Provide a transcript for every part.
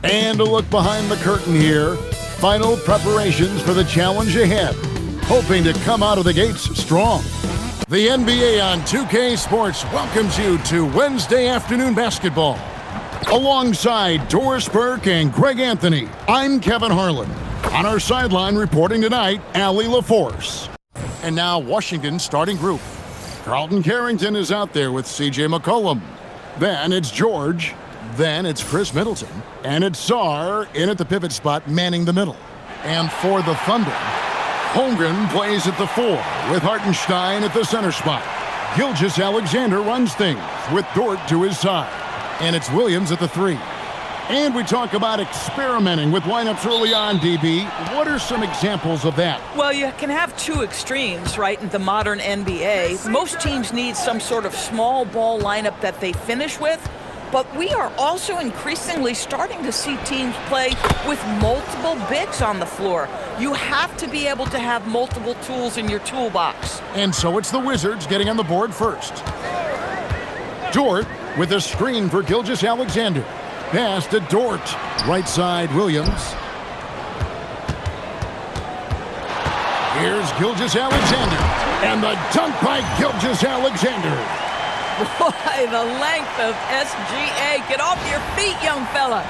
And a look behind the curtain here. Final preparations for the challenge ahead. Hoping to come out of the gates strong. The NBA on 2K Sports welcomes you to Wednesday afternoon basketball. Alongside Doris Burke and Greg Anthony, I'm Kevin Harlan. On our sideline reporting tonight, Allie LaForce. And now Washington's starting group. Carlton Carrington is out there with C.J. McCollum. Then it's George. Then it's Chris Middleton. And it's Sarr in at the pivot spot, manning the middle. And for the Thunder, Holmgren plays at the 4 with Hartenstein at the center spot. Gilgeous-Alexander runs things with Dort to his side. And it's Williams at the 3. And we talk about experimenting with lineups early on, DB. What are some examples of that? Well, you can have two extremes, right, in the modern NBA. Most teams need some sort of small ball lineup that they finish with. But we are also increasingly starting to see teams play with multiple bigs on the floor. You have to be able to have multiple tools in your toolbox. And so it's the Wizards getting on the board first. Dort with a screen for Gilgeous-Alexander. Pass to Dort. Right side, Williams. Here's Gilgeous-Alexander. And the dunk by Gilgeous-Alexander. Boy, the length of SGA. Get off your feet, young fella.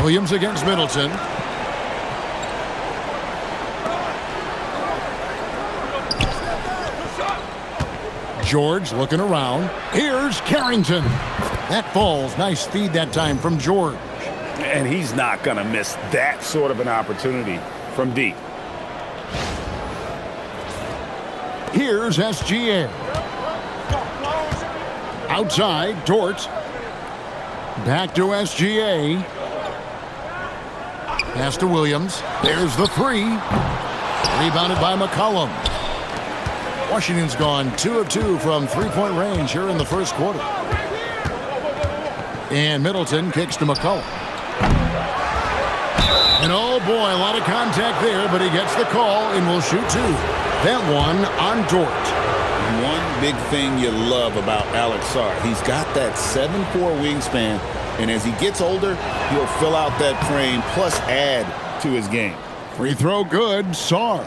Williams against Middleton. George looking around. Here's Carrington. That falls. Nice feed that time from George. And he's not going to miss that sort of an opportunity from deep. Here's SGA. Outside, Dort. Back to SGA. Pass to Williams. There's the 3. Rebounded by McCollum. Washington's gone 2 of 2 from three-point range here in the first quarter. And Middleton kicks to McCollum. And oh boy, a lot of contact there, but he gets the call and will shoot 2. That one on Dort. One big thing you love about Alex Sarr, he's got that 7'4" wingspan, and as he gets older, he'll fill out that frame plus add to his game. Free throw good, Sarr.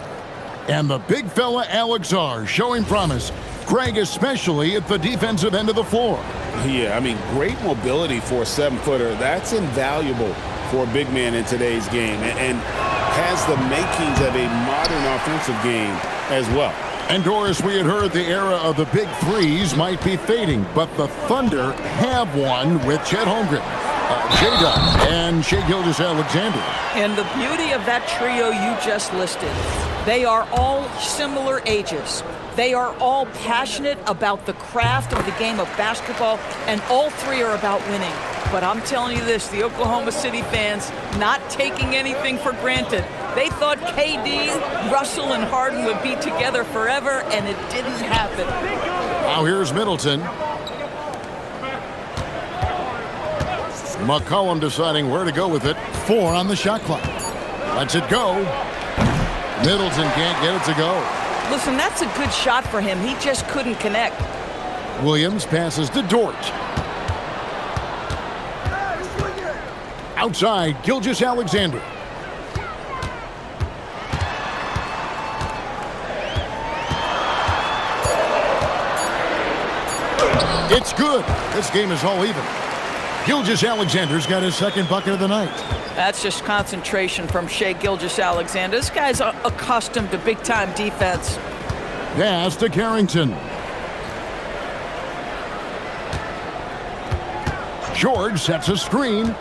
And the big fella Alex Sarr showing promise. Greg especially at the defensive end of the floor. Yeah, I mean, great mobility for a 7-footer. That's invaluable for a big man in today's game, and has the makings of a modern offensive game as well. And Doris, we had heard the era of the big threes might be fading, but the Thunder have one with Chet Holmgren, J-Dub, and Shai Gilgeous-Alexander. And the beauty of that trio you just listed, they are all similar ages. They are all passionate about the craft of the game of basketball, and all 3 are about winning. But I'm telling you this, the Oklahoma City fans not taking anything for granted. They thought KD, Russell, and Harden would be together forever, and it didn't happen. Now here's Middleton. McCollum deciding where to go with it. 4 on the shot clock. Lets it go. Middleton can't get it to go. Listen, that's a good shot for him. He just couldn't connect. Williams passes to Dort. Outside, Gilgeous-Alexander. It's good. This game is all even. Gilgeous-Alexander's got his second bucket of the night. That's just concentration from Shai Gilgeous-Alexander. This guy's accustomed to big-time defense. Pass to Carrington. George sets a screen.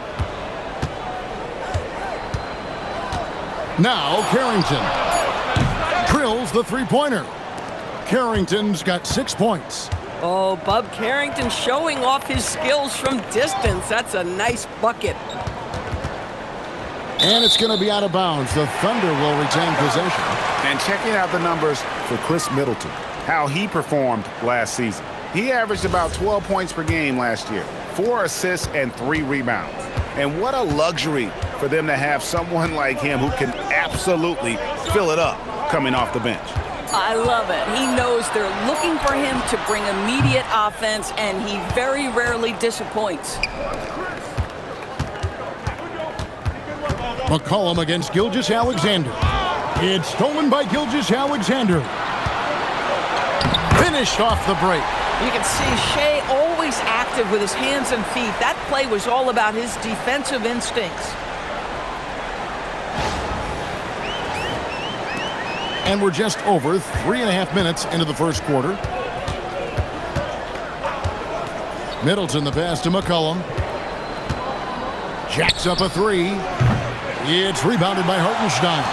Now Carrington drills the three-pointer. Carrington's got 6 points. Oh, Bub Carrington showing off his skills from distance. That's a nice bucket. And it's going to be out of bounds. The Thunder will retain possession. And checking out the numbers for Chris Middleton, how he performed last season. He averaged about 12 points per game last year, 4 assists and 3 rebounds. And what a luxury for them to have someone like him who can absolutely fill it up coming off the bench. I love it. He knows they're looking for him to bring immediate offense, and he very rarely disappoints. McCollum against Gilgeous-Alexander. It's stolen by Gilgeous-Alexander. Finished off the break. You can see Shea always active with his hands and feet. That play was all about his defensive instincts. And we're just over 3.5 minutes into the first quarter. Middleton the pass to McCollum. Jacks up a three. It's rebounded by Hartenstein.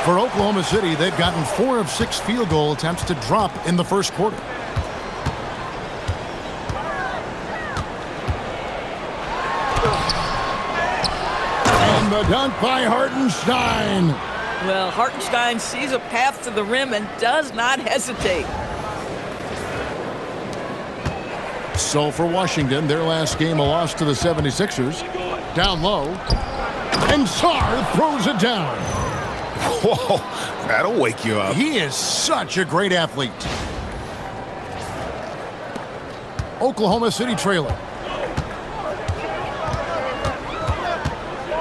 For Oklahoma City, they've gotten 4 of 6 field goal attempts to drop in the first quarter. And the dunk by Hartenstein. Well, Hartenstein sees a path to the rim and does not hesitate. So for Washington, their last game a loss to the 76ers. Down low. And Sarr throws it down. Whoa, that'll wake you up. He is such a great athlete. Oklahoma City trailer.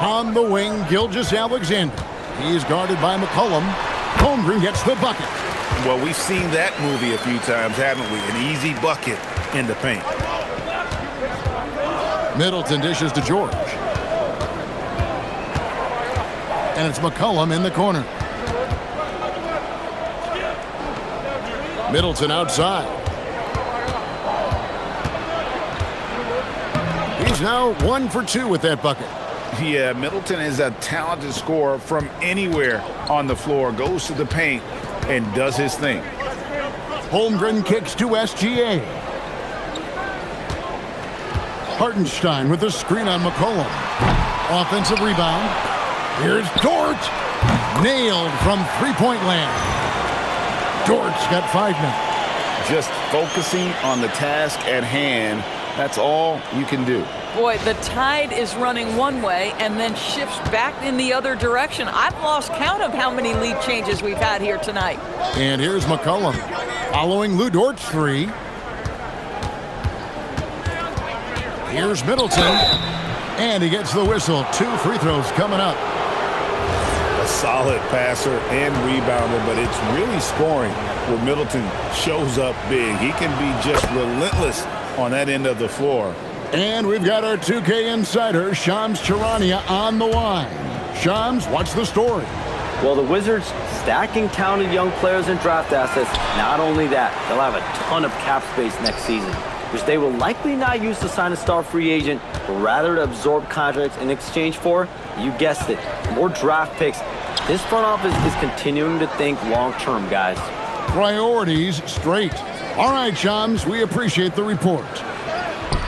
On the wing, Gilgeous-Alexander. He's guarded by McCollum. Holmgren gets the bucket. Well, we've seen that movie a few times, haven't we? An easy bucket in the paint. Middleton dishes to George. And it's McCollum in the corner. Middleton outside. He's now 1 for 2 with that bucket. Yeah, Middleton is a talented scorer from anywhere on the floor. Goes to the paint and does his thing. Holmgren kicks to SGA. Hartenstein with a screen on McCollum. Offensive rebound. Here's Dort. Nailed from three-point land. Dort's got 5 now. Just focusing on the task at hand. That's all you can do. Boy, the tide is running one way and then shifts back in the other direction. I've lost count of how many lead changes we've had here tonight. And here's McCollum following Lou Dort's three. Here's Middleton. And he gets the whistle. 2 free throws coming up. A solid passer and rebounder, but it's really scoring where Middleton shows up big. He can be just relentless on that end of the floor. And we've got our 2K insider, Shams Charania, on the line. Shams, what's the story? Well, the Wizards stacking talented young players and draft assets. Not only that, they'll have a ton of cap space next season, which they will likely not use to sign a star free agent, but rather to absorb contracts in exchange for, you guessed it, more draft picks. This front office is continuing to think long-term, guys. Priorities straight. All right, Shams, we appreciate the report.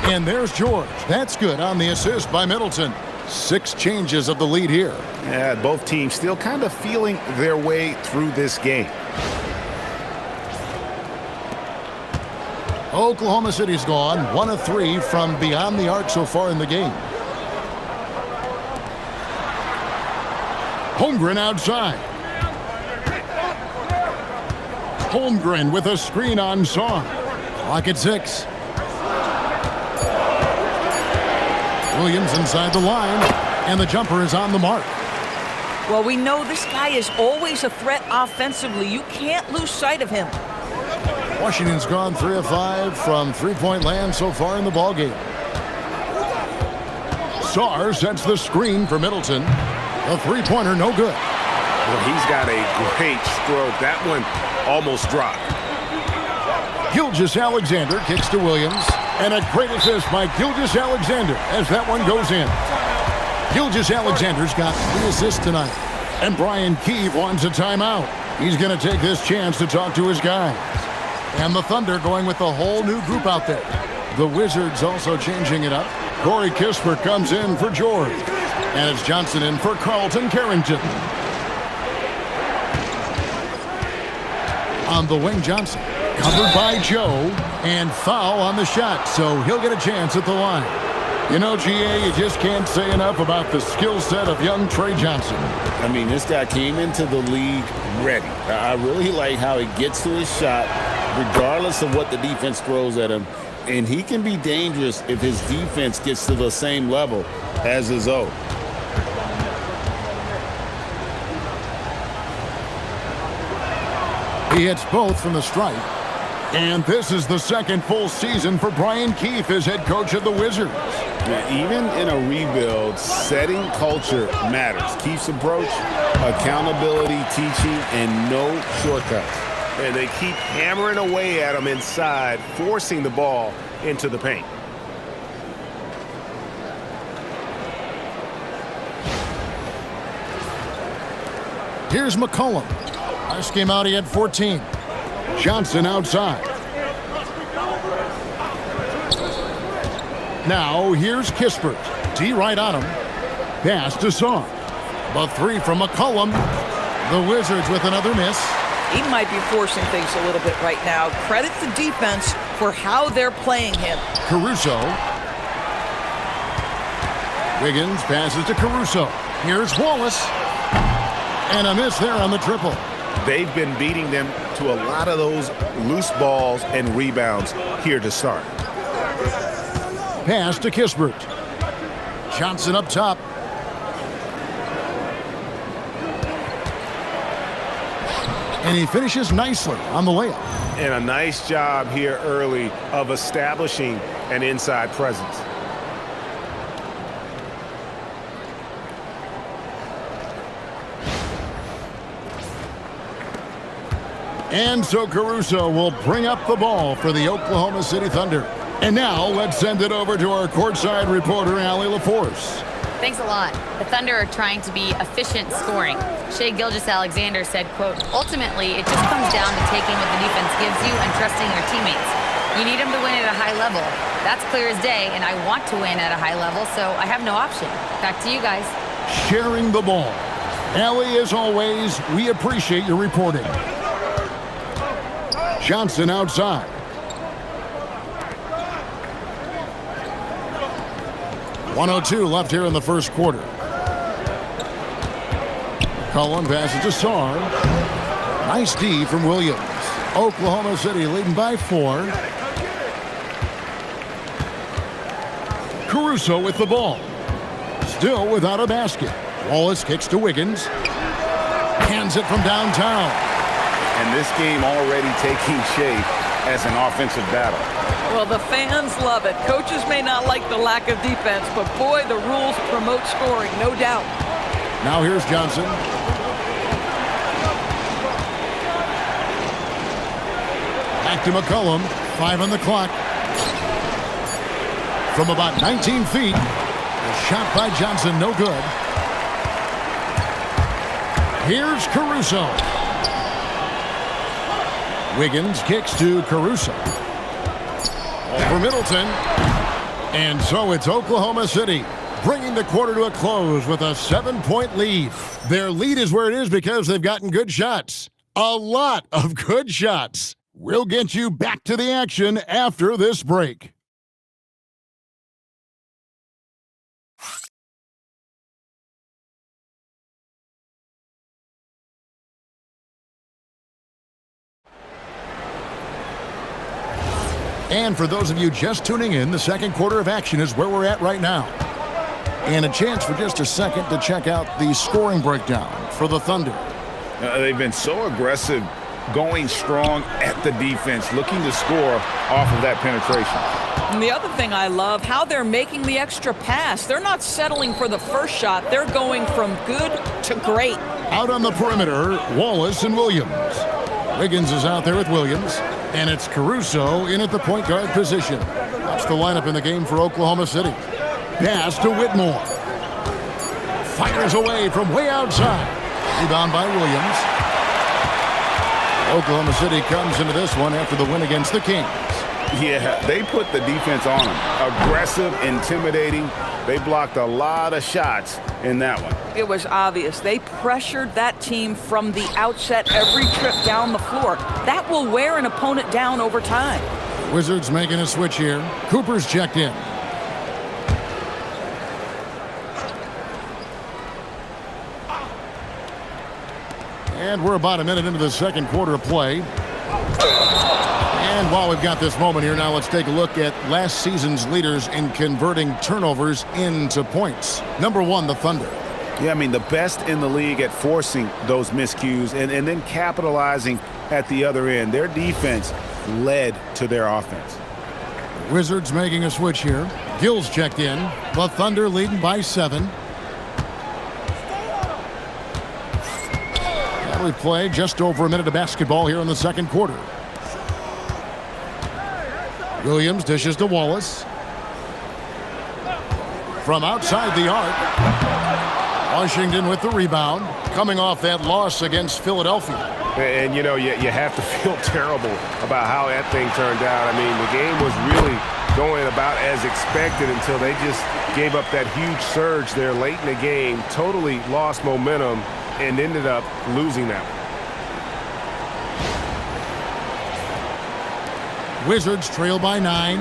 And there's George. That's good on the assist by Middleton. 6 changes of the lead here. Yeah, both teams still kind of feeling their way through this game. Oklahoma City's gone 1 of 3 from beyond the arc so far in the game. Holmgren outside. Holmgren with a screen on Sarr. Clock at 6. Williams inside the line, and the jumper is on the mark. Well, we know this guy is always a threat offensively. You can't lose sight of him. Washington's gone 3 of 5 from three-point land so far in the ballgame. Sarr sets the screen for Middleton. A three-pointer, no good. Well, he's got a great stroke. That one almost dropped. Gilgeous-Alexander kicks to Williams. And a great assist by Gilgeous-Alexander as that one goes in. Gilgeous-Alexander's got 3 assists tonight. And Brian Keefe wants a timeout. He's going to take this chance to talk to his guys. And the Thunder going with a whole new group out there. The Wizards also changing it up. Corey Kispert comes in for George. And it's Johnson in for Carlton Carrington. On the wing, Johnson. Covered by Joe. And foul on the shot, so he'll get a chance at the line. You know, GA, you just can't say enough about the skill set of young Trey Johnson. I mean, this guy came into the league ready. I really like how he gets to his shot, regardless of what the defense throws at him. And he can be dangerous if his defense gets to the same level as his own. He hits both from the stripe. And this is the second full season for Brian Keefe as head coach of the Wizards. Now, even in a rebuild, setting culture matters. Keefe's approach, accountability, teaching, and no shortcuts. And they keep hammering away at him inside, forcing the ball into the paint. Here's McCollum. Last game out, he had 14. Johnson outside. Now, here's Kispert. D right on him. Pass to Sarr. The three from McCollum. The Wizards with another miss. He might be forcing things a little bit right now. Credit the defense for how they're playing him. Caruso. Wiggins passes to Caruso. Here's Wallace. And a miss there on the triple. They've been beating them to a lot of those loose balls and rebounds here to start. Pass to Kispert. Johnson up top. And he finishes nicely on the layup. And a nice job here early of establishing an inside presence. And so Caruso will bring up the ball for the Oklahoma City Thunder. And now let's send it over to our courtside reporter, Allie LaForce. Thanks a lot. The Thunder are trying to be efficient scoring. Shai Gilgeous-Alexander said, quote, ultimately, it just comes down to taking what the defense gives you and trusting your teammates. You need them to win at a high level. That's clear as day, and I want to win at a high level, so I have no option. Back to you guys. Sharing the ball. Allie, as always, we appreciate your reporting. Johnson outside. .102 left here in the first quarter. Cullen passes to Sarr. Nice D from Williams. Oklahoma City leading by 4. Caruso with the ball. Still without a basket. Wallace kicks to Wiggins. Hands it from downtown. And this game already taking shape as an offensive battle. Well, the fans love it. Coaches may not like the lack of defense, but boy, the rules promote scoring, no doubt. Now here's Johnson. Back to McCollum. 5 on the clock. From about 19 feet. A shot by Johnson, no good. Here's Caruso. Wiggins kicks to Caruso. For Middleton. And so it's Oklahoma City bringing the quarter to a close with a 7-point lead. Their lead is where it is because they've gotten good shots. A lot of good shots. We'll get you back to the action after this break. And for those of you just tuning in, the second quarter of action is where we're at right now. And a chance for just a second to check out the scoring breakdown for the Thunder. They've been so aggressive, going strong at the defense, looking to score off of that penetration. And the other thing I love, how they're making the extra pass. They're not settling for the first shot. They're going from good to great. Out on the perimeter, Wallace and Williams. Wiggins is out there with Williams. And it's Caruso in at the point guard position. That's the lineup in the game for Oklahoma City. Pass to Whitmore. Fires away from way outside. Rebound by Williams. Oklahoma City comes into this one after the win against the Kings. Yeah, they put the defense on them. Aggressive, intimidating. They blocked a lot of shots in that one. It was obvious. They pressured that team from the outset every trip down the floor. That will wear an opponent down over time. Wizards making a switch here. Cooper's checked in. And we're about a minute into the second quarter of play. And while we've got this moment here, now let's take a look at last season's leaders in converting turnovers into points. Number 1, the Thunder. Yeah, I mean, the best in the league at forcing those miscues and then capitalizing at the other end. Their defense led to their offense. Wizards making a switch here. Gill's checked in. The Thunder leading by 7. And we play just over a minute of basketball here in the second quarter. Williams dishes to Wallace. From outside the arc. Washington with the rebound. Coming off that loss against Philadelphia. And, you know, you have to feel terrible about how that thing turned out. I mean, the game was really going about as expected until they just gave up that huge surge there late in the game, totally lost momentum, and ended up losing that one. Wizards trail by 9.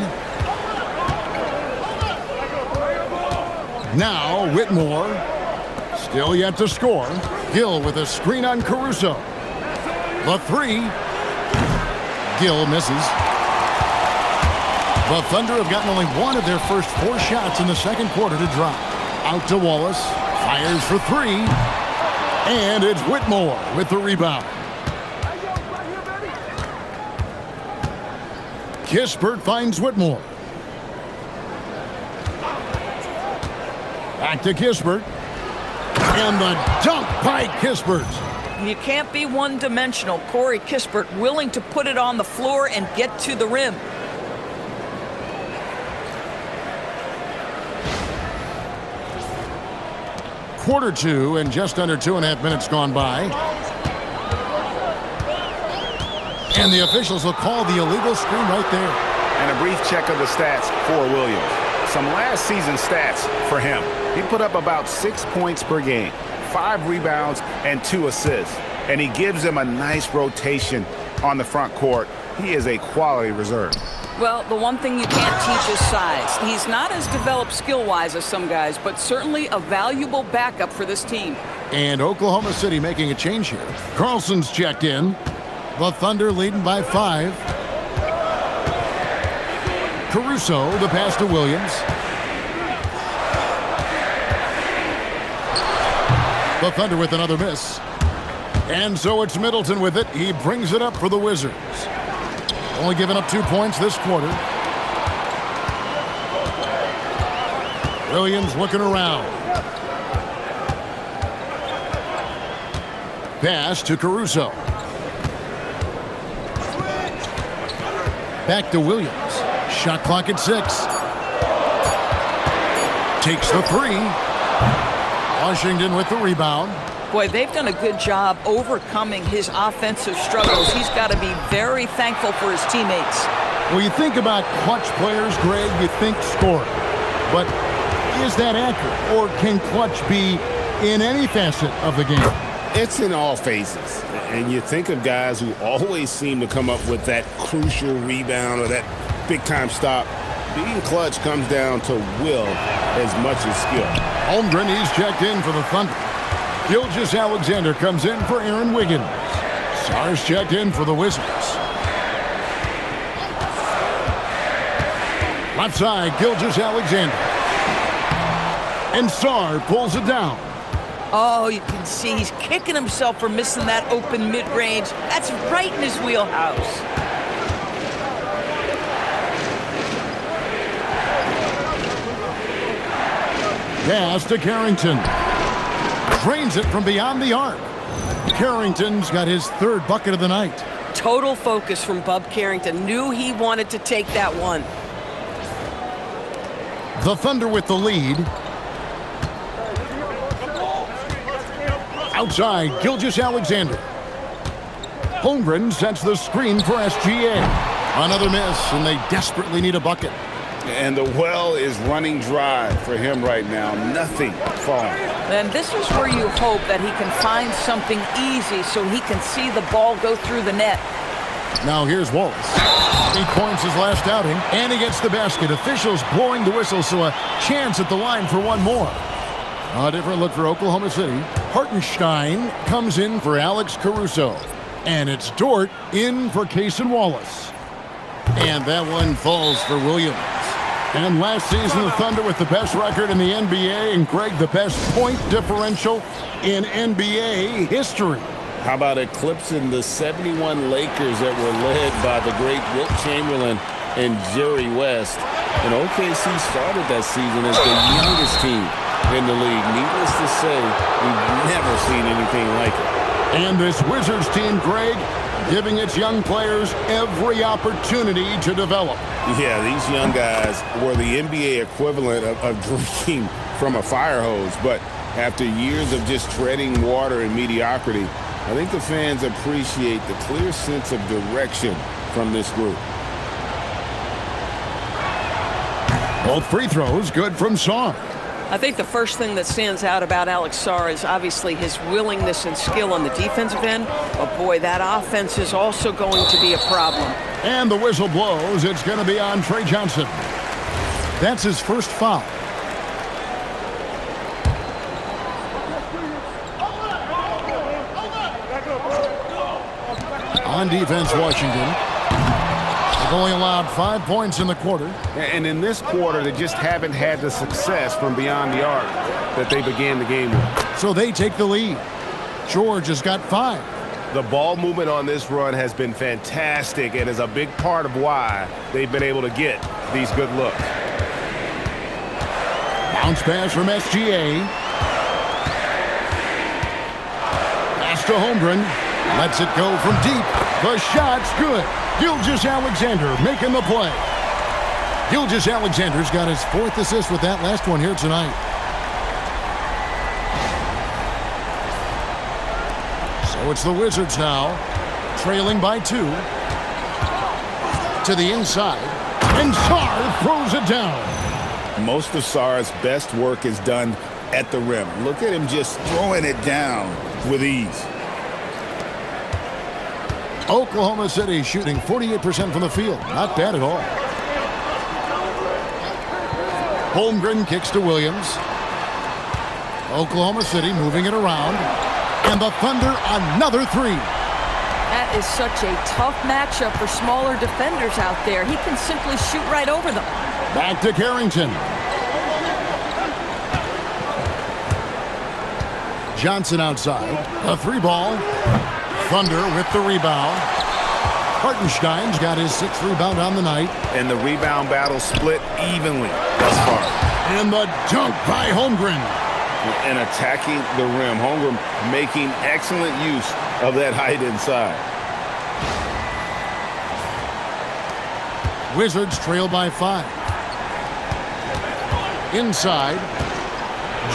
Now Whitmore. Still yet to score. Gill with a screen on Caruso. The 3. Gill misses. The Thunder have gotten only one of their first 4 shots in the second quarter to drop. Out to Wallace. Fires for 3. And it's Whitmore with the rebound. Kispert finds Whitmore. Back to Kispert. And the dunk by Kispert. You can't be one-dimensional. Corey Kispert willing to put it on the floor and get to the rim. Quarter 2 and just under 2.5 minutes gone by. And the officials will call the illegal screen right there. And a brief check of the stats for Williams. Some last season stats for him. He put up about 6 points per game, 5 rebounds, and 2 assists. And he gives them a nice rotation on the front court. He is a quality reserve. Well, the one thing you can't teach is size. He's not as developed skill-wise as some guys, but certainly a valuable backup for this team. And Oklahoma City making a change here. Carlson's checked in. The Thunder leading by 5. Caruso, the pass to Williams. The Thunder with another miss. And so it's Middleton with it. He brings it up for the Wizards. Only giving up 2 points this quarter. Williams looking around. Pass to Caruso. Back to Williams. Shot clock at 6. Takes the 3. Washington with the rebound. Boy, they've done a good job overcoming his offensive struggles. He's got to be very thankful for his teammates. Well, you think about clutch players, Greg, you think scoring. But is that accurate? Or can clutch be in any facet of the game? It's in all phases. And you think of guys who always seem to come up with that crucial rebound or that big-time stop. Being clutch comes down to will as much as skill. Holmgren, he's checked in for the Thunder. Gilgeous-Alexander comes in for Aaron Wiggins. Sarr's checked in for the Wizards. Left side, Gilgeous-Alexander. And Sarr pulls it down. Oh, you can see he's kicking himself for missing that open mid-range. That's right in his wheelhouse. Pass to Carrington. Drains it from beyond the arc. Carrington's got his 3rd bucket of the night. Total focus from Bub Carrington. Knew he wanted to take that one. The Thunder with the lead. Outside, Gilgeous-Alexander. Holmgren sets the screen for SGA. Another miss, and they desperately need a bucket. And the well is running dry for him right now. Nothing falling. And this is where you hope that he can find something easy so he can see the ball go through the net. Now here's Wallace. 8 points his last outing, and he gets the basket. Officials blowing the whistle, so a chance at the line for one more. A different look for Oklahoma City. Hartenstein comes in for Alex Caruso. And it's Dort in for Cason Wallace. And that one falls for Williams. And last season, the Thunder with the best record in the NBA, and Greg, the best point differential in NBA history. How about eclipsing the 71 Lakers that were led by the great Wilt Chamberlain and Jerry West? And OKC started that season as the youngest team in the league. Needless to say, we've never seen anything like it. And this Wizards team, Greg, giving its young players every opportunity to develop. Yeah, these young guys were the NBA equivalent of drinking from a fire hose. But after years of just treading water and mediocrity, I think the fans appreciate the clear sense of direction from this group. Both free throws good from Sarr. I think the first thing that stands out about Alex Sarr is obviously his willingness and skill on the defensive end. But boy, that offense is also going to be a problem. And the whistle blows. It's going to be on Trey Johnson. That's his first foul. On defense, Washington. They've only allowed 5 points in the quarter. And in this quarter, they just haven't had the success from beyond the arc that they began the game with. So they take the lead. George has got 5. The ball movement on this run has been fantastic and is a big part of why they've been able to get these good looks. Bounce pass from SGA. Pass to Holmgren. Lets it go from deep. The shot's good. Gilgeous-Alexander making the play. Gilgeous-Alexander's got his 4th assist with that last one here tonight. So it's the Wizards now, trailing by 2. To the inside, and Sarr throws it down. Most of Sarr's best work is done at the rim. Look at him just throwing it down with ease. Oklahoma City shooting 48% from the field. Not bad at all. Holmgren kicks to Williams. Oklahoma City moving it around. And the Thunder another 3. That is such a tough matchup for smaller defenders out there. He can simply shoot right over them. Back to Carrington. Johnson outside. A 3-ball. Thunder with the rebound. Hartenstein's got his 6th rebound on the night. And the rebound battle split evenly thus far. And the dunk by Holmgren. And attacking the rim. Holmgren making excellent use of that height inside. Wizards trail by 5. Inside.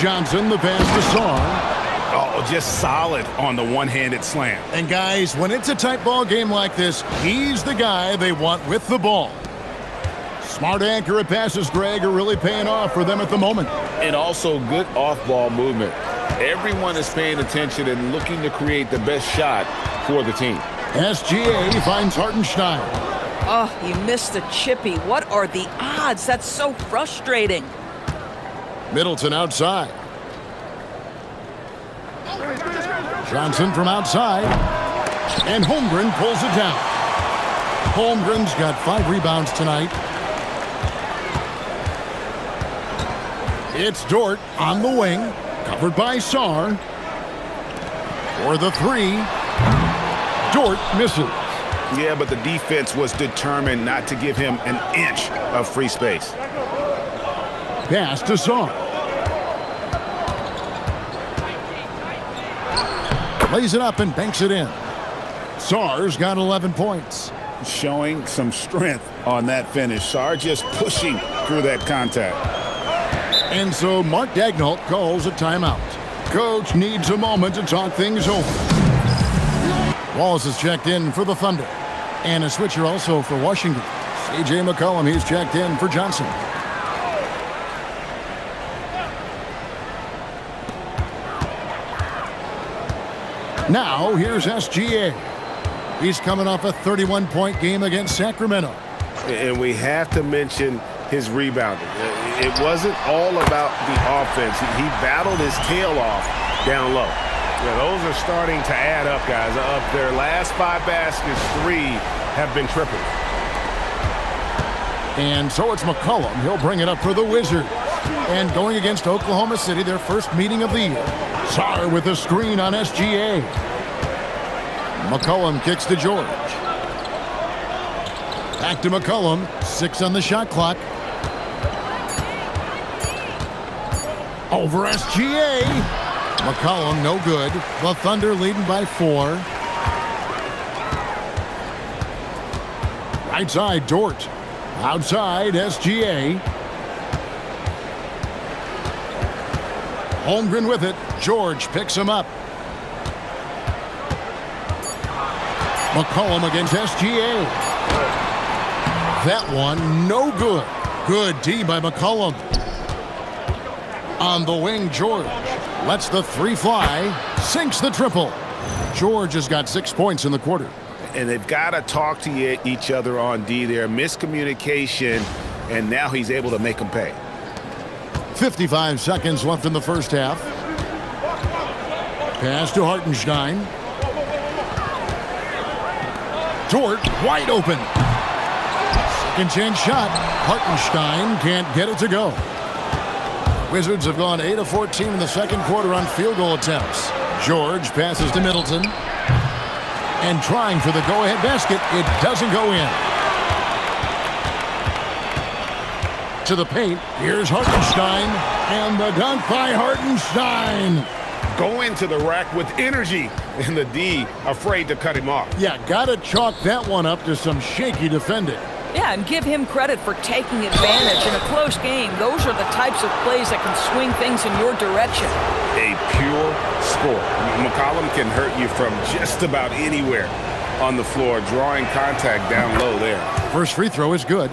Johnson, the pass to Sarr. Oh, just solid on the one-handed slam. And guys, when it's a tight ball game like this, he's the guy they want with the ball. Smart accurate passes, Greg, are really paying off for them at the moment. And also good off-ball movement. Everyone is paying attention and looking to create the best shot for the team. SGA finds Hartenstein. Oh, he missed the chippy. What are the odds? That's so frustrating. Middleton outside. Johnson from outside. And Holmgren pulls it down. Holmgren's got 5 rebounds tonight. It's Dort on the wing. Covered by Sarr. For the 3. Dort misses. Yeah, but the defense was determined not to give him an inch of free space. Pass to Sarr. Lays it up and banks it in. Sarr's got 11 points. Showing some strength on that finish. Sarr just pushing through that contact. And so Mark Daigneault calls a timeout. Coach needs a moment to talk things over. Wallace is checked in for the Thunder. And a switcher also for Washington. C.J. McCollum, he's checked in for Johnson. Now, here's SGA. He's coming off a 31-point game against Sacramento. And we have to mention his rebounding. It wasn't all about the offense. He battled his tail off down low. Yeah, those are starting to add up, guys. Of their last 5 baskets, 3 have been triples. And so it's McCollum. He'll bring it up for the Wizards. And going against Oklahoma City, their first meeting of the year. Sarr with a screen on SGA. McCollum kicks to George. Back to McCollum. 6 on the shot clock. Over SGA. McCollum, no good. The Thunder leading by 4. Right side, Dort. Outside, SGA. Holmgren with it. George picks him up. McCollum against SGA. That one, no good. Good D by McCollum. On the wing, George lets the 3 fly. Sinks the triple. George has got 6 points in the quarter. And they've got to talk to each other on D there. Miscommunication, and now he's able to make them pay. 55 seconds left in the first half. Pass to Hartenstein. Dort wide open. Second chance shot. Hartenstein can't get it to go. Wizards have gone 8 of 14 in the second quarter on field goal attempts. George passes to Middleton. And trying for the go-ahead basket, it doesn't go in. To the paint, here's Hartenstein, and the dunk by Hartenstein. Go into the rack with energy, and the D afraid to cut him off. Yeah, gotta chalk that one up to some shaky defending. Yeah, and give him credit for taking advantage in a close game. Those are the types of plays that can swing things in your direction. A pure score. McCollum can hurt you from just about anywhere on the floor, drawing contact down low there. First free throw is good.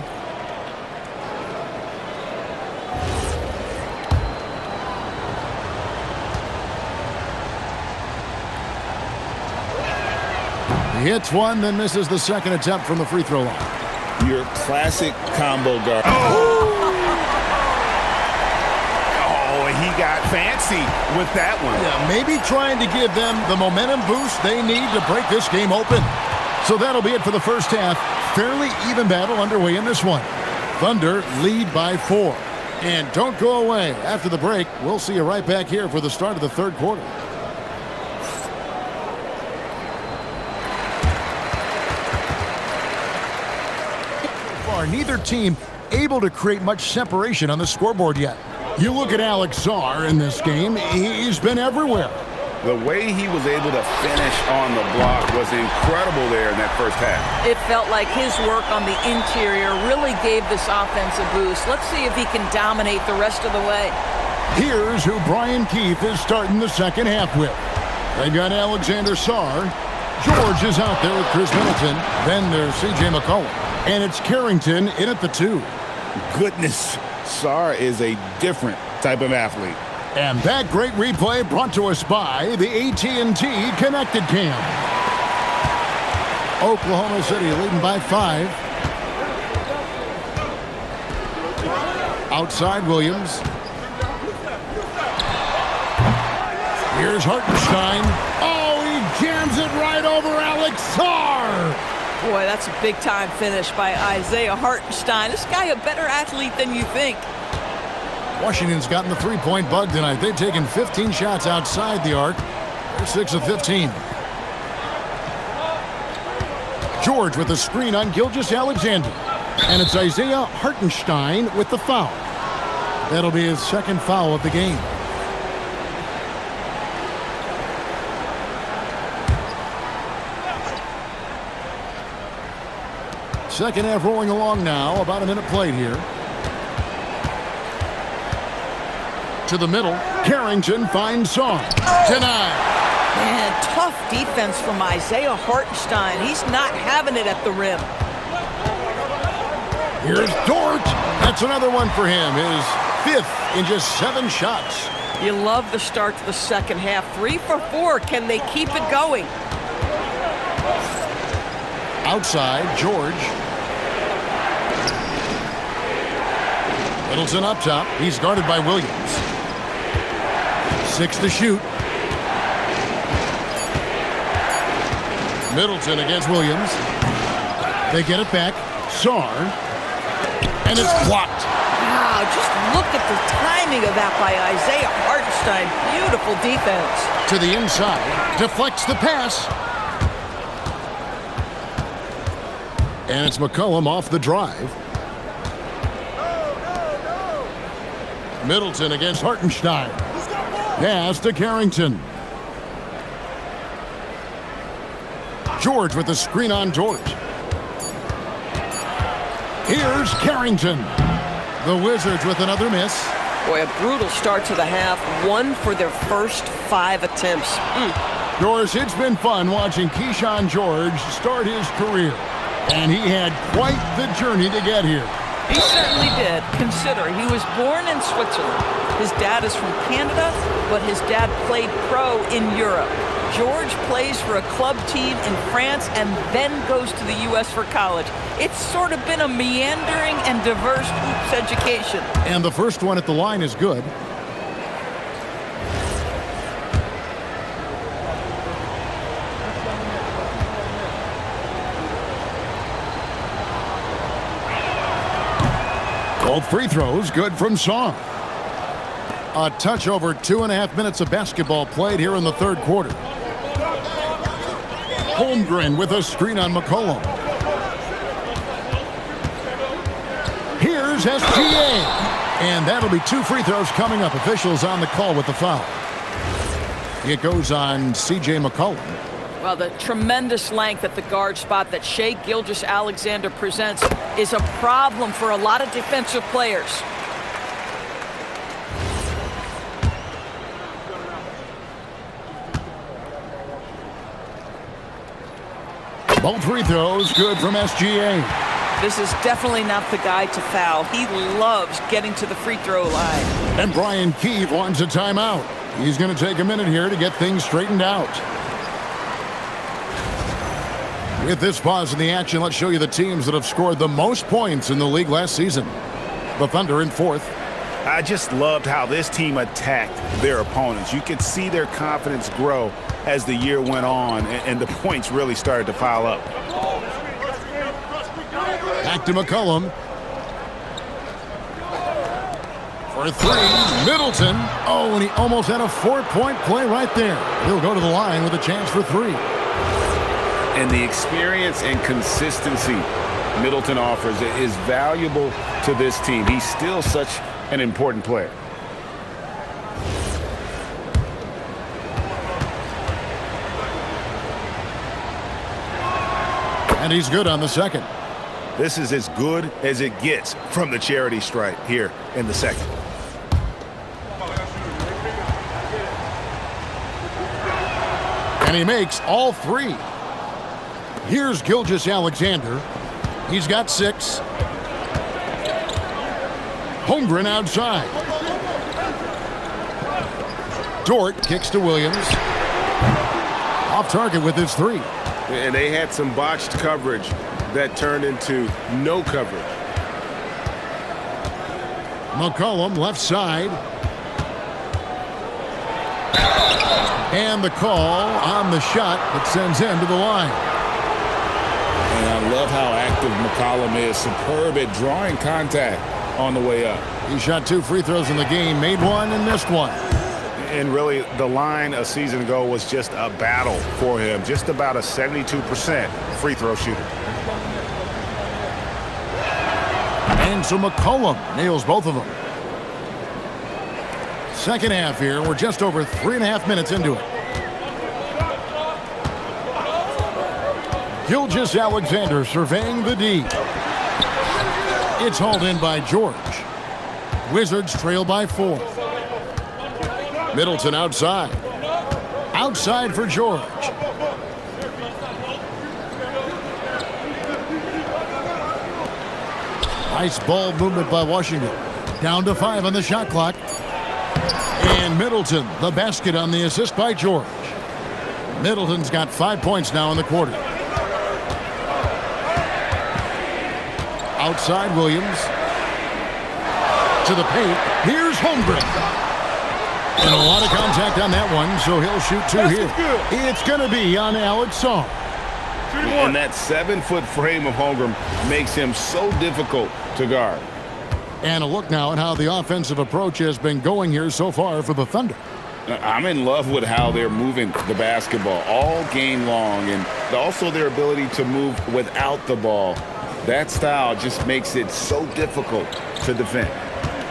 He hits one, then misses the second attempt from the free throw line. Your classic combo guard. He got fancy with that one. Yeah, maybe trying to give them the momentum boost they need to break this game open. So that'll be it for the first half. Fairly even battle underway in this one. Thunder lead by 4. And don't go away. After the break, we'll see you right back here for the start of the third quarter. Neither team able to create much separation on the scoreboard yet. You look at Alex Sarr in this game, he's been everywhere. The way he was able to finish on the block was incredible there in that first half. It felt like his work on the interior really gave this offense a boost. Let's see if he can dominate the rest of the way. Here's who Brian Keefe is starting the second half with. They've got Alexander Sarr. George is out there with Chris Middleton. Then there's C.J. McCollum. And it's Carrington in at the 2. Goodness, Sarr is a different type of athlete. And that great replay brought to us by the AT&T Connected Cam. Oklahoma City leading by 5. Outside Williams. Here's Hartenstein. Oh, he jams it right over Alex Sarr. Boy, that's a big-time finish by Isaiah Hartenstein. This guy a better athlete than you think. Washington's gotten the three-point bug tonight. They've taken 15 shots outside the arc. They're 6 of 15. George with the screen on Gilgeous-Alexander. And it's Isaiah Hartenstein with the foul. That'll be his second foul of the game. Second half rolling along now. About a minute played here. To the middle. Carrington finds Sarr. Denied. Man, tough defense from Isaiah Hartenstein. He's not having it at the rim. Here's Dort. That's another one for him. His 5th in just 7 shots. You love the start to the second half. 3 for 4. Can they keep it going? Outside, George. Middleton up top. He's guarded by Williams. 6 to shoot. Middleton against Williams. They get it back. Sarr. And it's blocked. Wow, just look at the timing of that by Isaiah Hartenstein. Beautiful defense. To the inside. Deflects the pass. And it's McCollum off the drive. Middleton against Hartenstein. Pass to Carrington. George with the screen on George. Here's Carrington. The Wizards with another miss. Boy, a brutal start to the half. 1 for their first 5 attempts. Doris, it's been fun watching Keyshawn George start his career. And he had quite the journey to get here. He certainly did. Consider, he was born in Switzerland. His dad is from Canada, but his dad played pro in Europe. George plays for a club team in France and then goes to the U.S. for college. It's sort of been a meandering and diverse hoops education. And the first one at the line is good. Both free throws good from Song. A touch over 2.5 minutes of basketball played here in the third quarter. Holmgren with a screen on McCollum. Here's SGA. And that'll be 2 free throws coming up. Officials on the call with the foul. It goes on C.J. McCollum. Well, the tremendous length at the guard spot that Shai Gilgeous-Alexander presents is a problem for a lot of defensive players. Both free throws good from SGA. This is definitely not the guy to foul. He loves getting to the free throw line. And Brian Keefe wants a timeout. He's going to take a minute here to get things straightened out. With this pause in the action, let's show you the teams that have scored the most points in the league last season. The Thunder in 4th. I just loved how this team attacked their opponents. You could see their confidence grow as the year went on, and the points really started to pile up. Back to McCollum. For 3, Middleton. Oh, and he almost had a 4-point play right there. He'll go to the line with a chance for 3. And the experience and consistency Middleton offers is valuable to this team. He's still such an important player. And he's good on the second. This is as good as it gets from the charity stripe here in the second. And he makes all 3. Here's Gilgeous-Alexander. He's got 6. Holmgren outside. Dort kicks to Williams. Off target with his 3. And they had some botched coverage that turned into no coverage. McCollum left side. And the call on the shot that sends him to the line. And I love how active McCollum is. Superb at drawing contact on the way up. He shot 2 free throws in the game, made 1 and missed 1. And really, the line a season ago was just a battle for him. Just about a 72% free throw shooter. And so McCollum nails both of them. Second half here. We're just over 3.5 minutes into it. Gilgeous-Alexander surveying the D. It's hauled in by George. Wizards trail by 4. Middleton outside. Outside for George. Nice ball movement by Washington. Down to 5 on the shot clock. And Middleton, the basket on the assist by George. Middleton's got 5 points now in the quarter. Outside Williams. To the paint. Here's Holmgren. And a lot of contact on that one, so he'll shoot 2 here. It's going to be on Alex Song. And that 7-foot frame of Holmgren makes him so difficult to guard. And a look now at how the offensive approach has been going here so far for the Thunder. I'm in love with how they're moving the basketball all game long, and also their ability to move without the ball. That style just makes it so difficult to defend.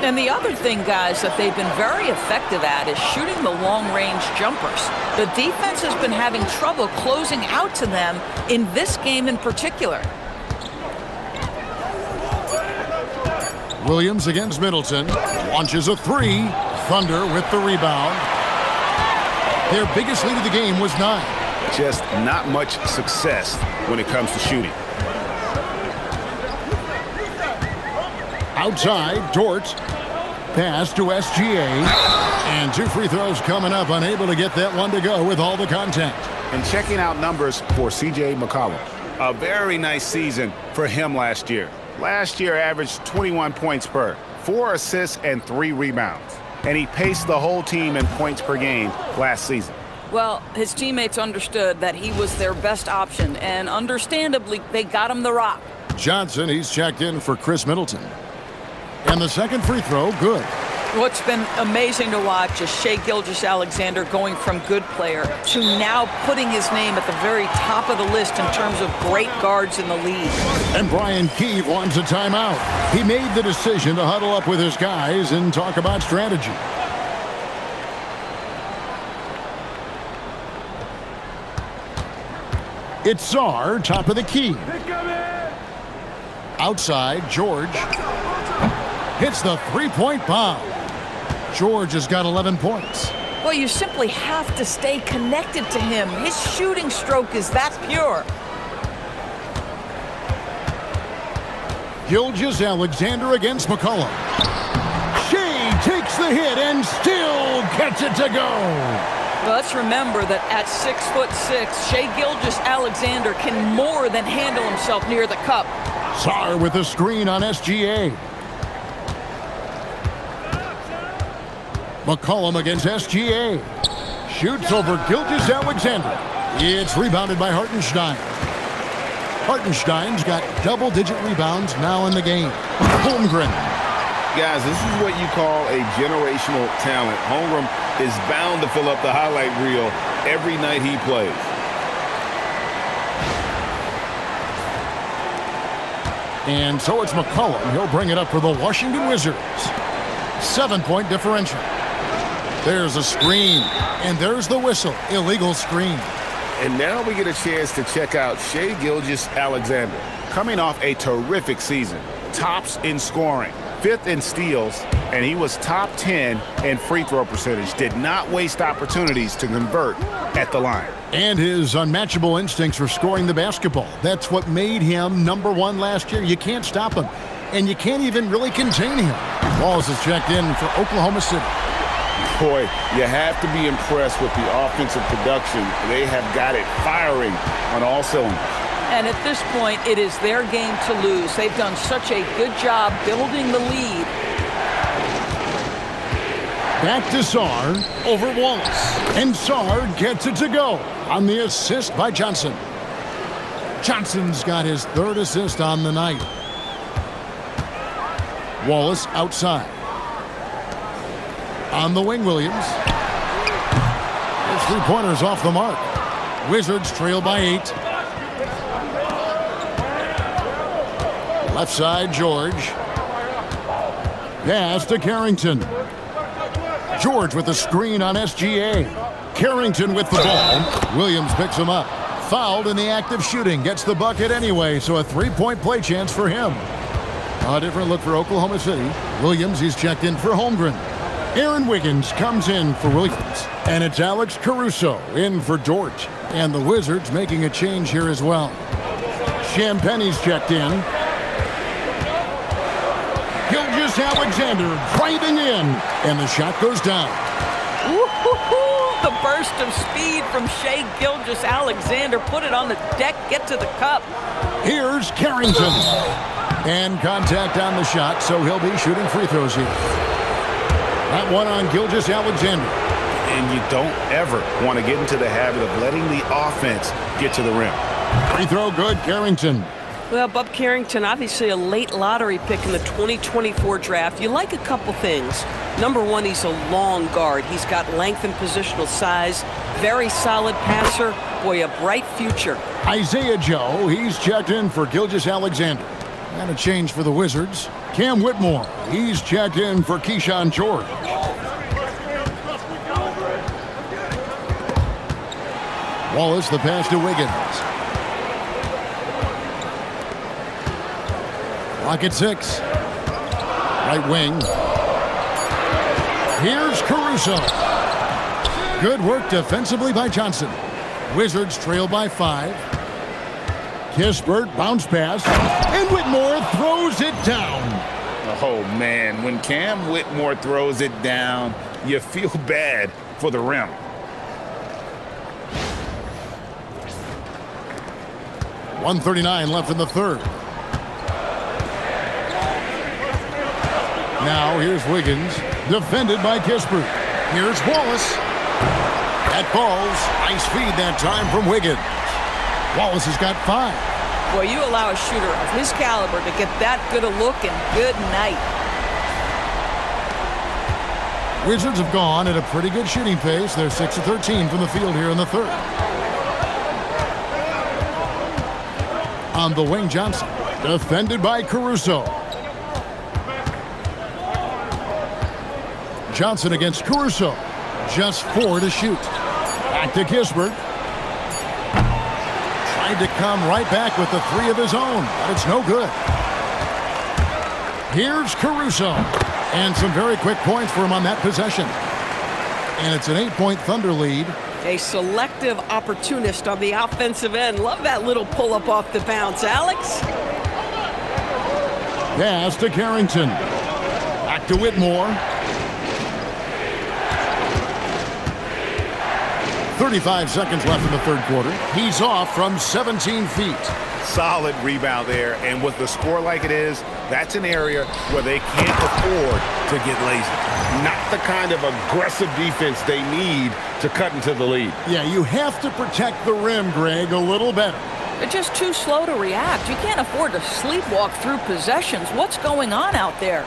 And the other thing, guys, that they've been very effective at is shooting the long-range jumpers. The defense has been having trouble closing out to them in this game in particular. Williams against Middleton. Launches a three. Thunder with the rebound. Their biggest lead of the game was 9. Just not much success when it comes to shooting. Outside, Dort. Pass to SGA. And 2 free throws coming up. Unable to get that one to go with all the contact. And checking out numbers for C.J. McCollum. A very nice season for him last year. Last year averaged 21 points per, 4 assists and 3 rebounds. And he paced the whole team in points per game last season. Well, his teammates understood that he was their best option, and understandably, they got him the rock. Johnson, he's checked in for Chris Middleton. And the second free throw, good. What's been amazing to watch is Shai Gilgeous-Alexander going from good player to now putting his name at the very top of the list in terms of great guards in the league. And Brian Keefe wants a timeout. He made the decision to huddle up with his guys and talk about strategy. It's Sarr, top of the key. Outside, George. Hits the three-point bomb. George has got 11 points. Well, you simply have to stay connected to him. His shooting stroke is that pure. Gilgeous-Alexander against McCollum. Shai takes the hit and still gets it to go. Well, let's remember that at 6'6", Shai Gilgeous-Alexander can more than handle himself near the cup. Sarr with a screen on SGA. McCollum against SGA. Shoots over Gilgeous-Alexander. It's rebounded by Hartenstein. Hartenstein's got double-digit rebounds now in the game. Holmgren. Guys, this is what you call a generational talent. Holmgren is bound to fill up the highlight reel every night he plays. And so it's McCollum. He'll bring it up for the Washington Wizards. 7-point differential. There's a screen, and there's the whistle. Illegal screen. And now we get a chance to check out Shai Gilgeous-Alexander. Coming off a terrific season. Tops in scoring, 5th in steals, and he was top 10 in free throw percentage. Did not waste opportunities to convert at the line. And his unmatchable instincts for scoring the basketball. That's what made him #1 last year. You can't stop him, and you can't even really contain him. Walls is checked in for Oklahoma City. Boy, you have to be impressed with the offensive production. They have got it firing on all cylinders. And at this point, it is their game to lose. They've done such a good job building the lead. Back to Sarr over Wallace. And Sarr gets it to go on the assist by Johnson. Johnson's got his 3rd assist on the night. Wallace outside. On the wing, Williams. His three-pointer's off the mark. Wizards trail by 8. Left side, George. Pass to Carrington. George with the screen on SGA. Carrington with the ball. Williams picks him up. Fouled in the act of shooting. Gets the bucket anyway, so a 3-point play chance for him. A different look for Oklahoma City. Williams, he's checked in for Holmgren. Aaron Wiggins comes in for Williams. And it's Alex Caruso in for Dort. And the Wizards making a change here as well. Champagne's checked in. Gilgeous-Alexander driving in. And the shot goes down. Woo-hoo-hoo! The burst of speed from Shai Gilgeous-Alexander. Put it on the deck, get to the cup. Here's Carrington. And contact on the shot, so he'll be shooting free throws here. That one on Gilgeous-Alexander. And you don't ever want to get into the habit of letting the offense get to the rim. Free throw good, Carrington. Well, Bub Carrington, obviously a late lottery pick in the 2024 draft. You like a couple things. Number one, he's a long guard. He's got length and positional size. Very solid passer. Boy, a bright future. Isaiah Joe, he's checked in for Gilgeous-Alexander. And a change for the Wizards. Cam Whitmore, he's checked in for Keyshawn George. Wallace, the pass to Wiggins. Clock at 6. Right wing. Here's Caruso. Good work defensively by Johnson. Wizards trail by 5. Kispert, bounce pass, and Whitmore throws it down. Oh, man, when Cam Whitmore throws it down, you feel bad for the rim. .139 left in the third. Now here's Wiggins, defended by Kispert. Here's Wallace. That falls. Nice feed that time from Wiggins. Wallace has got 5. Boy, you allow a shooter of his caliber to get that good a look, and good night. Wizards have gone at a pretty good shooting pace. They're 6 of 13 from the field here in the third. On the wing, Johnson, defended by Caruso. Johnson against Caruso. Just 4 to shoot. Back to Kispert. Tried to come right back with the 3 of his own, but it's no good. Here's Caruso. And some very quick points for him on that possession. And it's an 8-point Thunder lead. A selective opportunist on the offensive end. Love that little pull-up off the bounce, Alex. Pass to Carrington. Back to Whitmore. 35 seconds left in the third quarter. He's off from 17 feet. Solid rebound there, and with the score like it is, that's an area where they can't afford to get lazy. Not the kind of aggressive defense they need to cut into the lead. Yeah, you have to protect the rim, Greg, a little better. They're just too slow to react. You can't afford to sleepwalk through possessions. What's going on out there?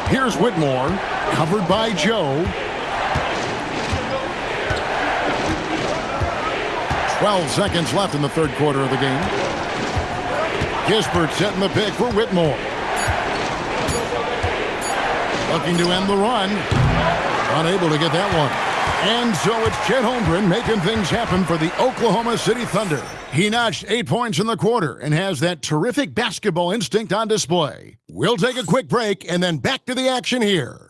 Here's Whitmore, covered by Joe. 12 seconds left in the third quarter of the game. Kispert setting the pick for Whitmore. Looking to end the run. Unable to get that one. And so it's Chet Holmgren making things happen for the Oklahoma City Thunder. He notched 8 points in the quarter and has that terrific basketball instinct on display. We'll take a quick break and then back to the action here.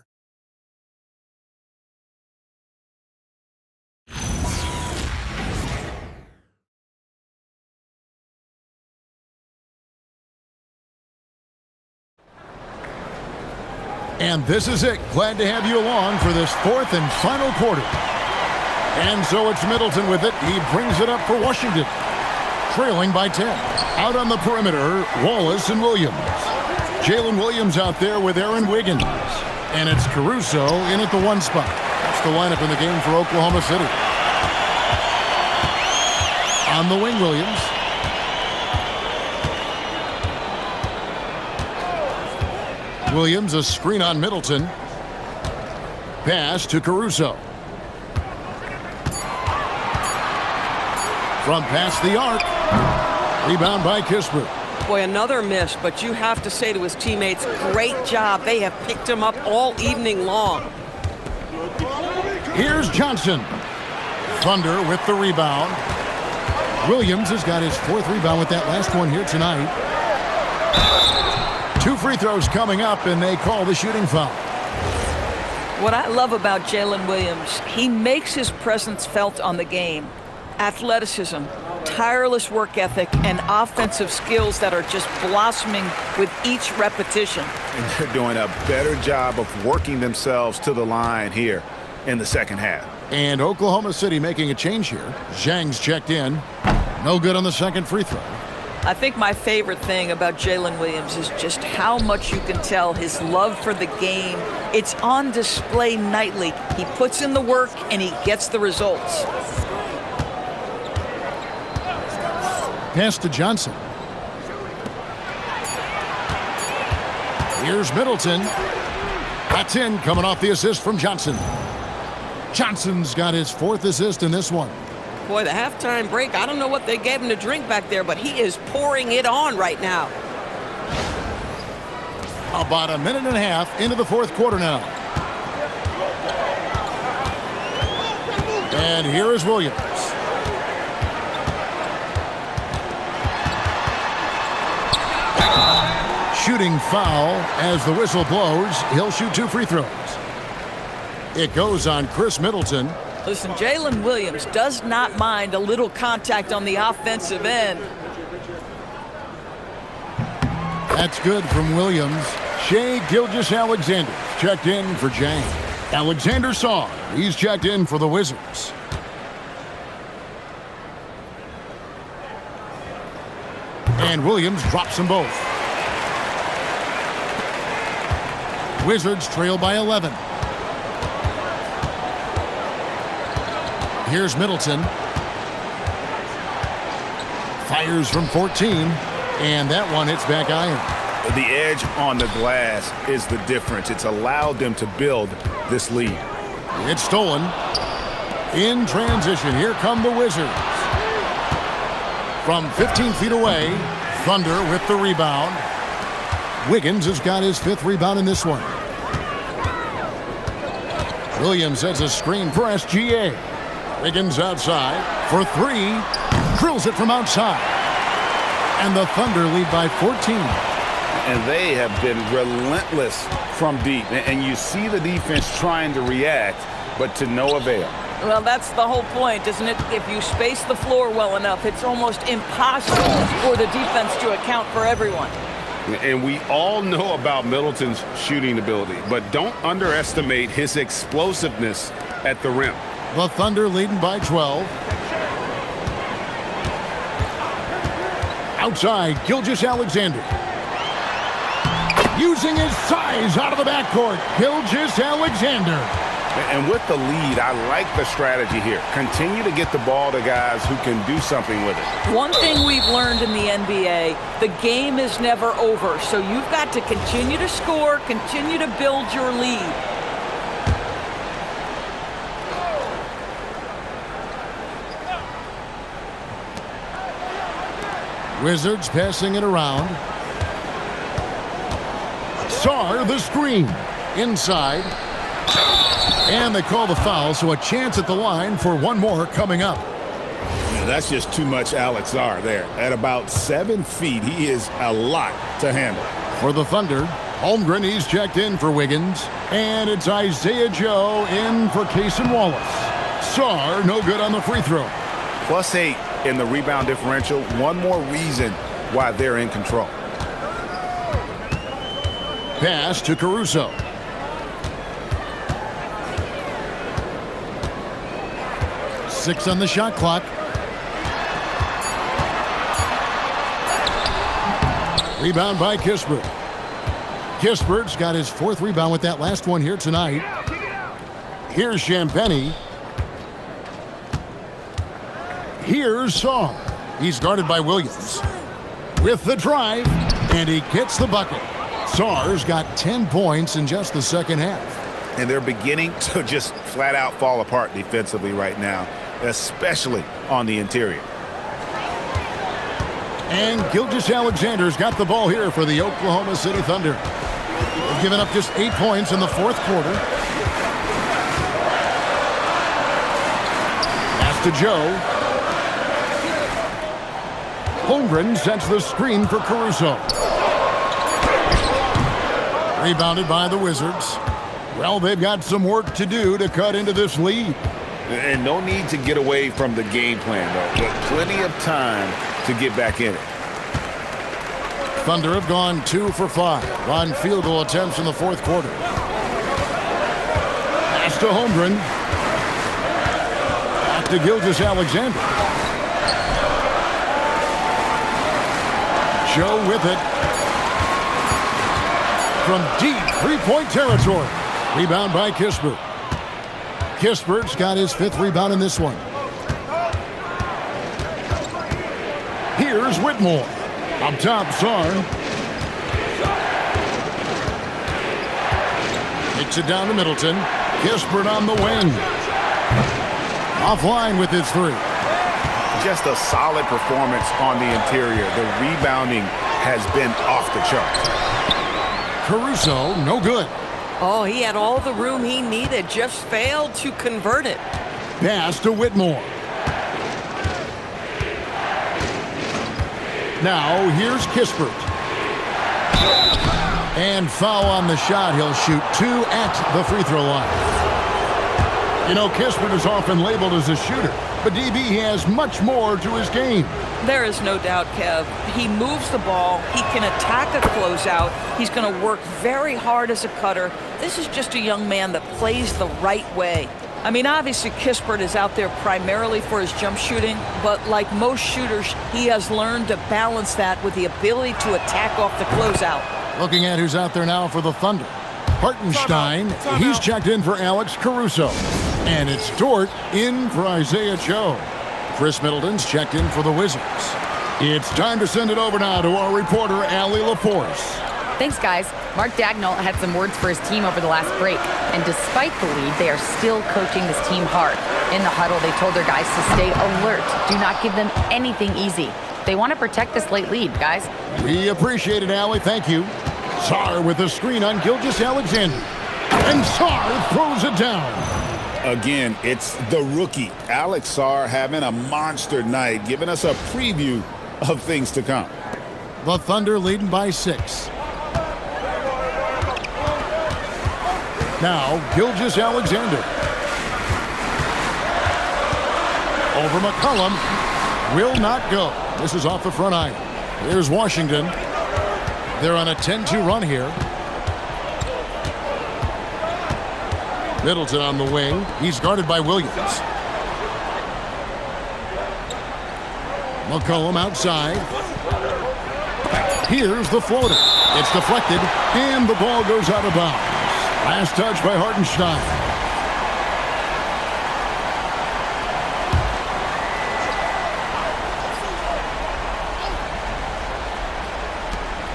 And this is it. Glad to have you along for this fourth and final quarter. And so it's Middleton with it. He brings it up for Washington. Trailing by 10. Out on the perimeter, Wallace and Williams. Jalen Williams out there with Aaron Wiggins. And it's Caruso in at the 1 spot. That's the lineup in the game for Oklahoma City. On the wing, Williams. Williams, a screen on Middleton. Pass to Caruso. From past the arc. Rebound by Kispert. Boy, another miss, but you have to say to his teammates, great job. They have picked him up all evening long. Here's Johnson. Thunder with the rebound. Williams has got his 4th rebound with that last one here tonight. 2 free throws coming up, and they call the shooting foul. What I love about Jalen Williams, he makes his presence felt on the game. Athleticism, tireless work ethic, and offensive skills that are just blossoming with each repetition. And they're doing a better job of working themselves to the line here in the second half. And Oklahoma City making a change here. Zhang's checked in. No good on the second free throw. I think my favorite thing about Jalen Williams is just how much you can tell his love for the game. It's on display nightly. He puts in the work and he gets the results. Pass to Johnson. Here's Middleton. That's in, coming off the assist from Johnson. Johnson's got his 4th assist in this one. Boy, the halftime break, I don't know what they gave him to drink back there, but he is pouring it on right now. About a minute and a half into the 4th quarter now. And here is Williams. Shooting foul as the whistle blows. He'll shoot 2 free throws. It goes on Chris Middleton. Listen, Jalen Williams does not mind a little contact on the offensive end. That's good from Williams. Shai Gilgeous-Alexander checked in for Jang. Alexander Saw, he's checked in for the Wizards. And Williams drops them both. Wizards trail by 11. Here's Middleton. Fires from 14. And that one hits back iron. The edge on the glass is the difference. It's allowed them to build this lead. It's stolen. In transition, here come the Wizards. From 15 feet away, Thunder with the rebound. Wiggins has got his 5th rebound in this one. Williams has a screen for SGA. Wiggins outside for 3. Drills it from outside. And the Thunder lead by 14. And they have been relentless from deep. And you see the defense trying to react, but to no avail. Well, that's the whole point, isn't it? If you space the floor well enough, it's almost impossible for the defense to account for everyone. And we all know about Middleton's shooting ability, but don't underestimate his explosiveness at the rim. The Thunder leading by 12. Outside, Gilgeous-Alexander. Using his size out of the backcourt, Gilgeous-Alexander. And with the lead, I like the strategy here. Continue to get the ball to guys who can do something with it. One thing we've learned in the NBA, the game is never over. So you've got to continue to score, continue to build your lead. Wizards passing it around. Sarr the screen. Inside. And they call the foul, so a chance at the line for one more coming up. Yeah, that's just too much Alex Sarr there. At about 7 feet, he is a lot to handle. For the Thunder, Holmgren, he's checked in for Wiggins. And it's Isaiah Joe in for Cason Wallace. Sarr, no good on the free throw. +8 in the rebound differential. One more reason why they're in control. Pass to Caruso. Six on the shot clock. Rebound by Kispert. Kispert's got his 4th rebound with that last one here tonight. Here's Champagnie. Here's Saw. He's guarded by Williams. With the drive, and he gets the bucket. Sarr's got 10 points in just the second half. And they're beginning to just flat out fall apart defensively right now, especially on the interior. And Gilgeous-Alexander's got the ball here for the Oklahoma City Thunder. They've given up just 8 points in the 4th quarter. Pass to Joe. Holmgren sets the screen for Caruso. Rebounded by the Wizards. Well, they've got some work to do to cut into this lead. And no need to get away from the game plan, though. But plenty of time to get back in it. Thunder have gone 2 for 5 on field goal attempts in the 4th quarter. Pass to Holmgren. Back to Gilgeous-Alexander. Joe with it. From deep 3-point territory. Rebound by Kispert. Kispert's got his 5th rebound in this one. Here's Whitmore. Up top, Sarr. Kicks it down to Middleton. Kispert on the wing. Offline with his three. Just a solid performance on the interior. The rebounding has been off the charts. Caruso, no good. Oh, he had all the room he needed, just failed to convert it. Pass to Whitmore. Now, here's Kispert. And foul on the shot. He'll shoot 2 at the free throw line. You know, Kispert is often labeled as a shooter, but DB has much more to his game. There is no doubt, Kev. He moves the ball. He can attack a closeout. He's going to work very hard as a cutter. This is just a young man that plays the right way. I mean, obviously, Kispert is out there primarily for his jump shooting, but like most shooters, he has learned to balance that with the ability to attack off the closeout. Looking at who's out there now for the Thunder. Hartenstein, he's checked in for Alex Caruso. And it's Dort in for Isaiah Joe. Chris Middleton's checked in for the Wizards. It's time to send it over now to our reporter, Allie LaForce. Thanks, guys. Mark Daigneault had some words for his team over the last break. And despite the lead, they are still coaching this team hard. In the huddle, they told their guys to stay alert. Do not give them anything easy. They want to protect this late lead, guys. We appreciate it, Allie. Thank you. Sarr with a screen on Gilgeous-Alexander. And Sarr throws it down. Again, it's the rookie, Alex Sarr, having a monster night, giving us a preview of things to come. The Thunder leading by 6. Now, Gilgeous-Alexander. Over McCollum. Will not go. This is off the front iron. Here's Washington. They're on a 10-2 run here. Middleton on the wing. He's guarded by Williams. McCollum outside. Here's the floater. It's deflected, and the ball goes out of bounds. Last touch by Hartenstein.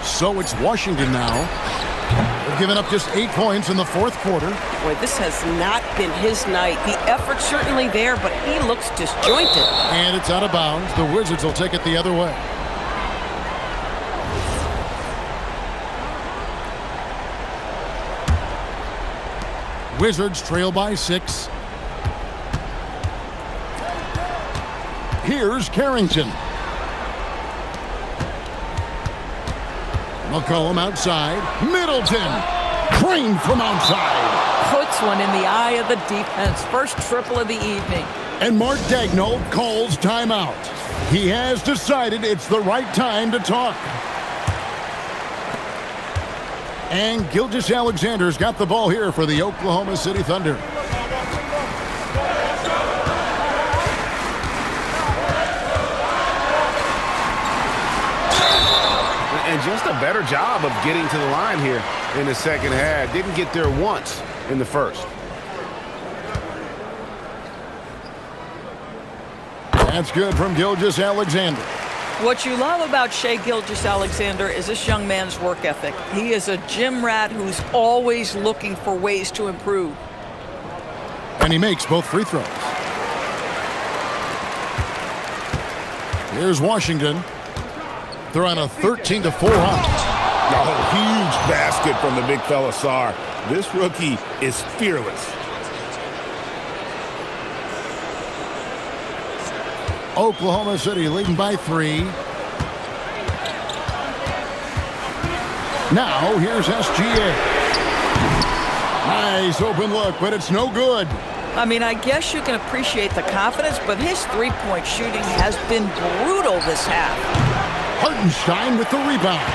So it's Washington now. They've given up just 8 points in the fourth quarter. Boy, this has not been his night. The effort's certainly there, but he looks disjointed. And it's out of bounds. The Wizards will take it the other way. Wizards trail by 6. Here's Carrington. McCollum outside. Middleton. Crane from outside. Puts one in the eye of the defense. First triple of the evening. And Mark Daigneault calls timeout. He has decided it's the right time to talk. And Gilgeous-Alexander's got the ball here for the Oklahoma City Thunder. And just a better job of getting to the line here in the second half. Didn't get there once in the first. That's good from Gilgeous-Alexander. What you love about Shai Gilgeous-Alexander is this young man's work ethic. He is a gym rat who's always looking for ways to improve. And he makes both free throws. Here's Washington. They're on a 13-4 run. Oh, huge basket from the big fella Sarr. This rookie is fearless. Oklahoma City leading by 3. Now here's SGA. Nice open look, but it's no good. I mean, I guess you can appreciate the confidence, but his three-point shooting has been brutal this half. Hartenstein with the rebound.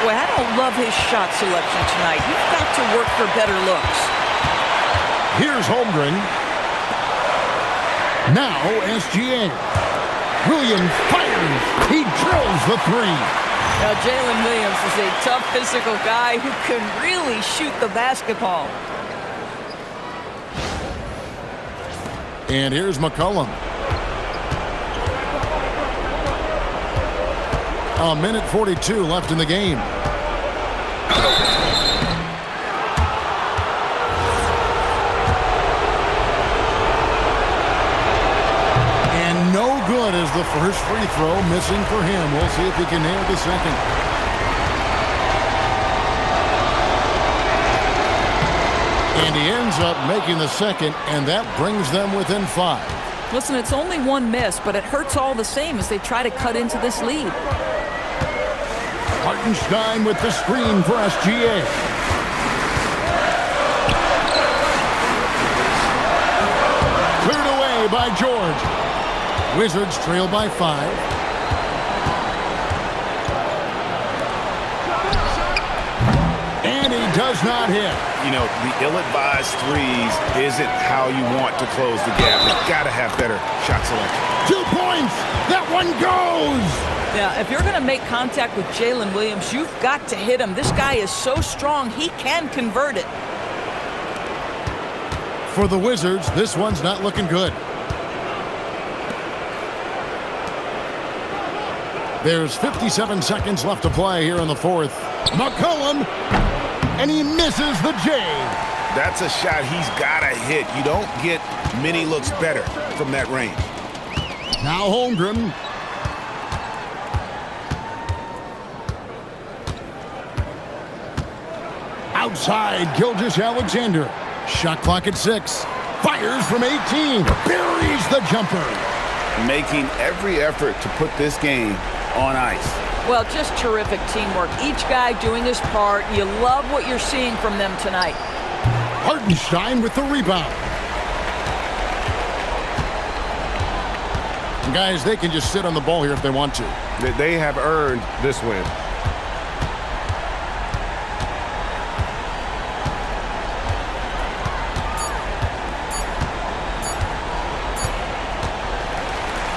Boy, I don't love his shot selection tonight. You've got to work for better looks. Here's Holmgren. Now SGA. Williams fires. He drills the 3. Now, Jalen Williams is a tough physical guy who can really shoot the basketball. And here's McCollum. A minute 42 left in the game. And no good as the first free throw missing for him. We'll see if he can nail the second. And he ends up making the second, and that brings them within 5. Listen, it's only one miss, but it hurts all the same as they try to cut into this lead. Hartenstein with the screen for SGA. Cleared away by George. Wizards trail by 5. And he does not hit. You know, the ill-advised threes isn't how you want to close the gap. You've got to have better shot selection. 2 points. That one goes. Yeah, if you're going to make contact with Jalen Williams, you've got to hit him. This guy is so strong, he can convert it. For the Wizards, this one's not looking good. There's 57 seconds left to play here in the fourth. McCollum, and he misses the J. That's a shot he's got to hit. You don't get many looks better from that range. Now Holmgren. Outside, Gilgeous-Alexander. Shot clock at 6. Fires from 18. Buries the jumper. Making every effort to put this game on ice. Well, just terrific teamwork. Each guy doing his part. You love what you're seeing from them tonight. Hartenstein with the rebound. And guys, they can just sit on the ball here if they want to. They have earned this win.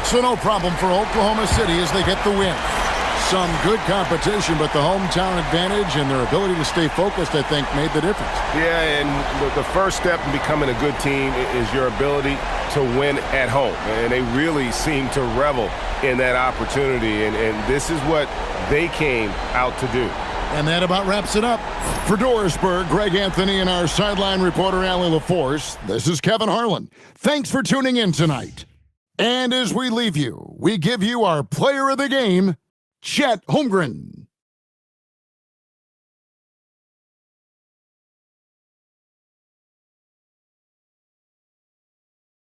So no problem for Oklahoma City as they get the win. Some good competition, but the hometown advantage and their ability to stay focused, I think, made the difference. Yeah, and the first step in becoming a good team is your ability to win at home. And they really seem to revel in that opportunity. And this is what they came out to do. And that about wraps it up. For Dorisburg, Greg Anthony, and our sideline reporter, Allie LaForce, this is Kevin Harlan. Thanks for tuning in tonight. And as we leave you, we give you our player of the game, Chet Holmgren.